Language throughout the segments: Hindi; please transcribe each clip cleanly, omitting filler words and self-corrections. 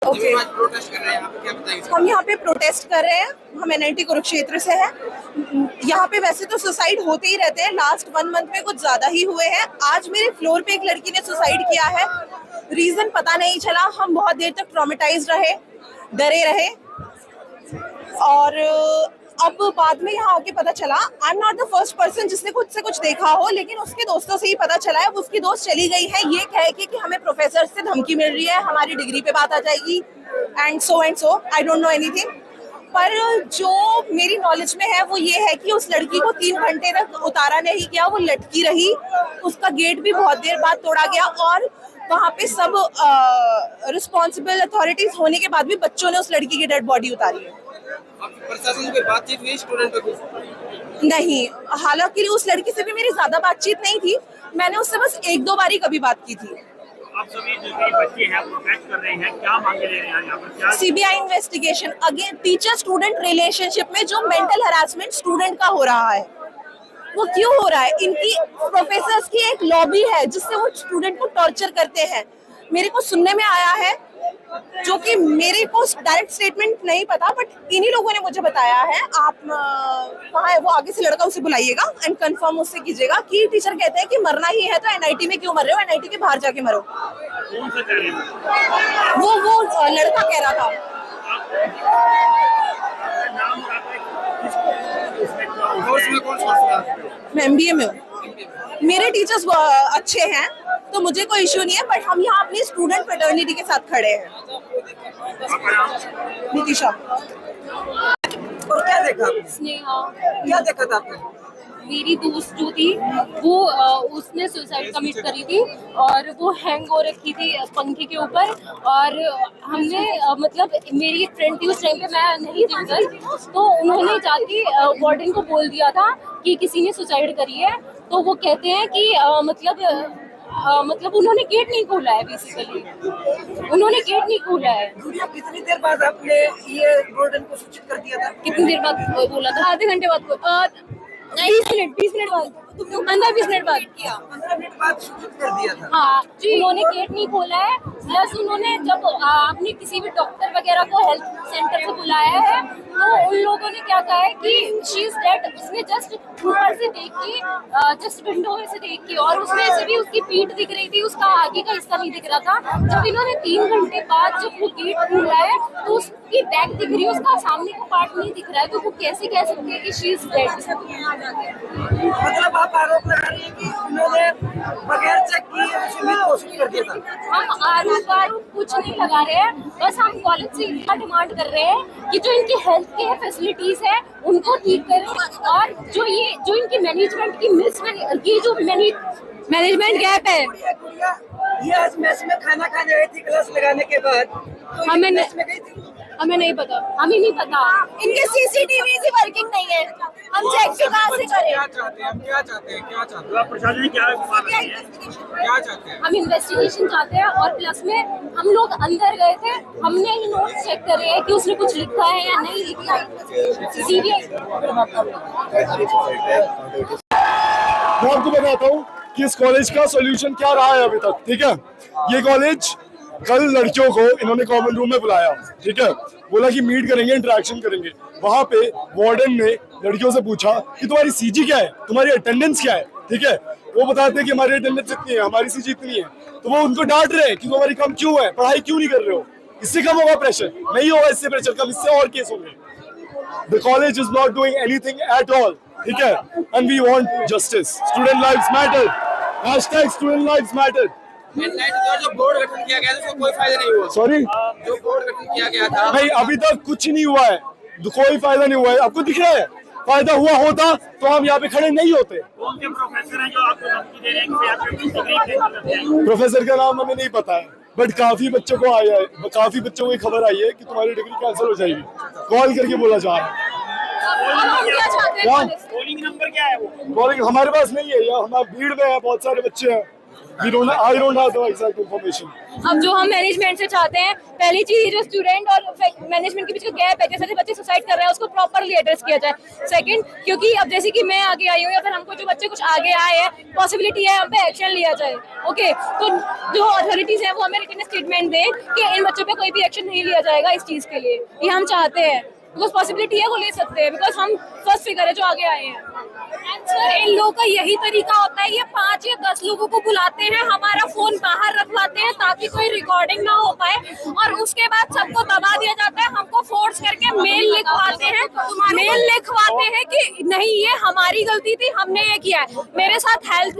ओके प्रोटेस्ट कर रहे हैं यहाँ पे, क्या बताएंगे? हम यहाँ पे प्रोटेस्ट कर रहे हैं। हम एनआईटी कुरुक्षेत्र से हैं। यहाँ पे वैसे तो सुसाइड होते ही रहते हैं, लास्ट 1 मंथ में कुछ ज्यादा ही हुए हैं। आज मेरे फ्लोर पे एक लड़की ने सुसाइड किया है, रीजन पता नहीं चला। हम बहुत देर तक ट्रॉमेटाइज रहे, डरे रहे, और अब बाद में यहाँ आके पता चला। I am not the first person जिसने खुद से कुछ देखा हो, लेकिन उसके दोस्तों से ही पता चला है। अब उसकी दोस्त चली गई है ये कह के कि हमें प्रोफेसर से धमकी मिल रही है, हमारी डिग्री पे बात आ जाएगी, and so I don't know anything. पर जो मेरी नॉलेज में है वो ये है कि उस लड़की को 3 घंटे तक उतारा नहीं गया, वो लटकी रही। उसका गेट भी बहुत देर बाद तोड़ा गया, और वहाँ पे सब रिस्पॉन्सिबल अथॉरिटीज होने के बाद भी बच्चों ने उस लड़की की डेड बॉडी उतारी है। प्रशासन से कोई बातचीत हुई स्टूडेंट की? नहीं, हालांकि उस लड़की से भी मेरी ज्यादा बातचीत नहीं थी। मैंने उससे बस 1-2 बार ही कभी बात की थी। आप सभी जो बच्चे हैं प्रोटेस्ट कर रहे हैं, क्या मांगे ले रहे हैं यहाँ पर? क्या CBI investigation again teacher student relationship में जो मेंटल हरासमेंट स्टूडेंट का हो रहा है वो क्यों हो रहा है? इनकी प्रोफेसर्स की एक लॉबी है जिससे वो स्टूडेंट को टॉर्चर करते हैं। मेरे को सुनने में आया है, जो कि मेरे को डायरेक्ट स्टेटमेंट नहीं पता, बट इन्हीं लोगों ने मुझे बताया है। आप कहाँ है वो, आगे से लड़का, उसे बुलाइएगा एंड कंफर्म उससे कीजिएगा कि टीचर कहते हैं कि मरना ही है तो एनआईटी में क्यों मर रहे हो, एनआईटी के बाहर जाके मरो। कौन सा कह रहे हैं? वो लड़का कह रहा था। नाम मैं एमबीए में हूँ। मेरे टीचर्स अच्छे हैं तो मुझे कोई इश्यू नहीं है, बट हम यहाँ अपनी स्टूडेंट फ्रेटर्निटी के साथ खड़े हैं। नीतिशा। और क्या देखा? स्नेहा, क्या देखा था आपने? मेरी दोस्त जो थी वो उसने सुसाइड कमिट करी थी, और वो हैंग हो रखी थी पंखे के ऊपर। और हमने मतलब मेरी एक फ्रेंड थी उस टाइम पे, मैं नहीं थी उधर, तो उन्होंने जाके वार्डन को बोल दिया था कि किसी ने सुसाइड करी है। तो वो कहते हैं कि मतलब उन्होंने गेट नहीं खोला है, बेसिकली उन्होंने गेट नहीं खोला है। गुड़िया, कितनी देर बाद आपने ये वार्डन को सूचित कर दिया था? कितनी देर बाद बोला था? आधे घंटे बाद, 20 मिनट बाद, 15-20 मिनट बाद किया, 15 मिनट बाद सूचित कर दिया था। हाँ, उन्होंने गेट नहीं खोला है। प्लस उन्होंने जब आपने किसी भी डॉक्टर वगैरह को हेल्थ सेंटर से बुलाया है तो उन लोगों ने क्या कहा है कि शी इज डेड। उसने जस्ट ऊपर से देख के, जस्ट विंडो में से देख के, और उसमें से भी उसकी पीठ दिख रही थी, उसका आगे का हिस्सा नहीं दिख रहा था। जब इन्होंने 3 घंटे बाद जब वो गेट खोला है तो उसकी बैक दिख रही है, उसका सामने का पार्ट नहीं दिख रहा है। तो वो कैसे कह सकते हैं कि शी इज डेड? मतलब आप आरोप लगा रही हैं कि उन्होंने बगैर चेक किए उसे घोषित कर दिया था? हम आरोप कुछ नहीं लगा रहे हैं, बस हम कॉलेज से इतना डिमांड कर रहे हैं कि जो इनकी हेल्थ केयर फैसिलिटीज है उनको ठीक करें, और जो इनकी मैनेजमेंट की मैनेजमेंट गैप है। ये आज मेस में खाना खाने गई थी क्लास लगाने के बाद, तो हमें मेस में गई थी? हमें नहीं पता। इनके सीसीटीवी ही वर्किंग नहीं है, हम चेक भी कहाँ से करें? क्या चाहते हैं? क्या चाहते हैं? आप प्रशासन ने क्या मांग रही है? क्या चाहते हैं? हम इन्वेस्टिगेशन चाहते हैं, और प्लस में हम लोग अंदर गए थे, हमने ही नोट्स चेक करे हैं कि उसने कुछ लिखा है या नहीं लिखा है। सीबीआई मैं आपको बताता हूँ कि इस कॉलेज का सॉल्यूशन क्या रहा है अभी तक। ठीक है, ये कॉलेज कल लड़कियों को इन्होंने कॉमन रूम में बुलाया, ठीक है, बोला कि मीट करेंगे, इंटरेक्शन करेंगे। वहां पे वार्डन ने लड़कियों से पूछा कि तुम्हारी सीजी क्या है, तुम्हारी अटेंडेंस क्या है, ठीक है। वो बताते हैं कि हमारी अटेंडेंस इतनी है, हमारी सीजी इतनी है, तो वो उनको डांट रहे हैं कि तुम्हारी कम क्यों है, पढ़ाई क्यों नहीं कर रहे हो। इससे कम होगा प्रेशर? नहीं होगा इससे प्रेशर कम, इससे और केस होंगे। The college is not doing anything at all, ठीक है, and we want justice. Student lives matter, hashtag student lives matter. जो बोर्ड गठन किया गया था उसको कोई फायदा नहीं हुआ? सॉरी, जो बोर्ड गठन किया गया था नहीं, अभी तक कुछ नहीं हुआ है, कोई फायदा नहीं हुआ है। आपको दिख रहा है? फायदा हुआ होता तो हम यहाँ पे खड़े नहीं होते। कौन से प्रोफेसर हैं जो आपको धमकी दे रहे हैं कि आपकी डिग्री कैंसिल करते हैं? प्रोफेसर का नाम हमें नहीं पता है, बट काफी बच्चों को आया है, काफी बच्चों को खबर आई है कि तुम्हारी डिग्री कैंसिल हो जाएगी, कॉल करके बोला जा रहा है। पोलिंग नंबर क्या है वो? कॉलिंग हमारे पास नहीं है, या हमारे भीड़ में है, बहुत सारे बच्चे हैं। I don't have the exact information. अब जो हम मैनेजमेंट से चाहते हैं, पहली चीज जो स्टूडेंट और मैनेजमेंट के बीच का गैप है, जैसे बच्चे सुसाइड कर रहे हैं उसको प्रॉपरली एड्रेस किया जाए। सेकंड, क्योंकि अब जैसे कि मैं आगे आई हूँ या फिर हमको जो बच्चे कुछ आगे आए हैं, पॉसिबिलिटी है हम पे एक्शन लिया जाए। ओके, तो जो अथॉरिटीज है वो हमें रिटन स्टेटमेंट दें कि इन बच्चों पे कोई भी एक्शन नहीं लिया जाएगा इस चीज के लिए, ये हम चाहते हैं। बिकॉज पॉसिबिलिटी है वो ले सकते हैं, बिकॉज हम फर्स्ट फिगर है जो आगे आए हैं। सर, इन लोगों का यही तरीका होता है, ये 5 या 10 लोगों को बुलाते हैं, हमारा फोन बाहर रखवाते हैं ताकि कोई रिकॉर्डिंग ना हो पाए, और उसके बाद सबको दबा दिया जाता है। हमको फोर्स करके मेल लिखवाते हैं कि नहीं ये हमारी गलती थी, हमने ये किया है। मेरे साथ हेल्थ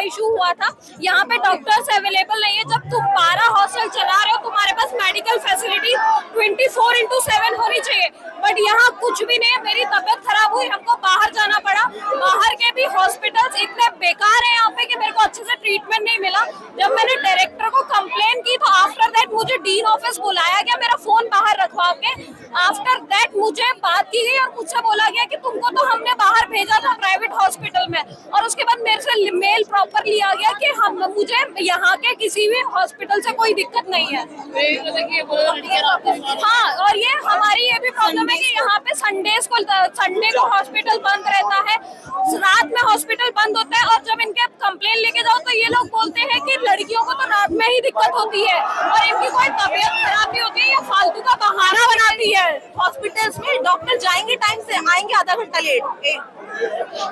इशू हुआ था, यहाँ पे डॉक्टर्स अवेलेबल नहीं है। जब तुम 12 हॉस्टल चला रहे हो, तुम्हारे पास मेडिकल फैसिलिटी 24/7 होनी चाहिए, बट यहाँ कुछ भी नहीं है। मेरी तबीयत खराब हुई, हमको बाहर जाना पड़ा। बाहर के भी हॉस्पिटल्स इतने बेकार हैं यहाँ पे कि मेरे को अच्छे से ट्रीटमेंट नहीं मिला। जब मैंने डायरेक्टर को कंप्लेन की तो आफ्टर दैट मुझे डीन ऑफिस बुलाया गया, मेरा फोन बाहर रखवा के। आफ्टर दैट मुझे बात की गई और मुझसे बोला गया कि तुमको तो हमने बाहर भेजा था प्राइवेट हॉस्पिटल में, और उसके बाद मेरे से मेल प्रॉपर लिया गया कि मुझे यहाँ के किसी भी हॉस्पिटल से कोई दिक्कत नहीं है। हाँ, और ये हमारी ये भी प्रॉब्लम है कि यहाँ पे संडे को हॉस्पिटल बंद रहता है, रात में हॉस्पिटल बंद होता है, और जब इनके कंप्लेन लेके जाओ तो ये लोग बोलते हैं कि लड़कियों को तो रात में ही दिक्कत होती है, और इनकी कोई तबीयत खराब भी होती है या फालतू का बहाना बनाती है। हॉस्पिटल्स में डॉक्टर जाएंगे टाइम से, आएंगे आधा घंटा लेट।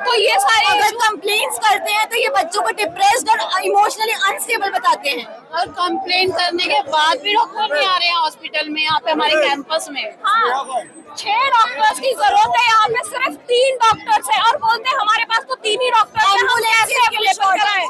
तो ये सारे अगर कंप्लेंट्स करते हैं तो ये बच्चों को डिप्रेस्ड और इमोशनली अनस्टेबल बताते हैं, और कंप्लेन करने के बाद भी डॉक्टर नहीं आ रहे हैं हॉस्पिटल में, यहाँ पे हमारे कैंपस में। हाँ, 6 डॉक्टर्स की जरूरत है, यहाँ पे सिर्फ 3 डॉक्टर्स हैं, और बोलते हैं हमारे पास तो 3 ही डॉक्टर्स हैं, हम कैसे अवेलेबल कराएं?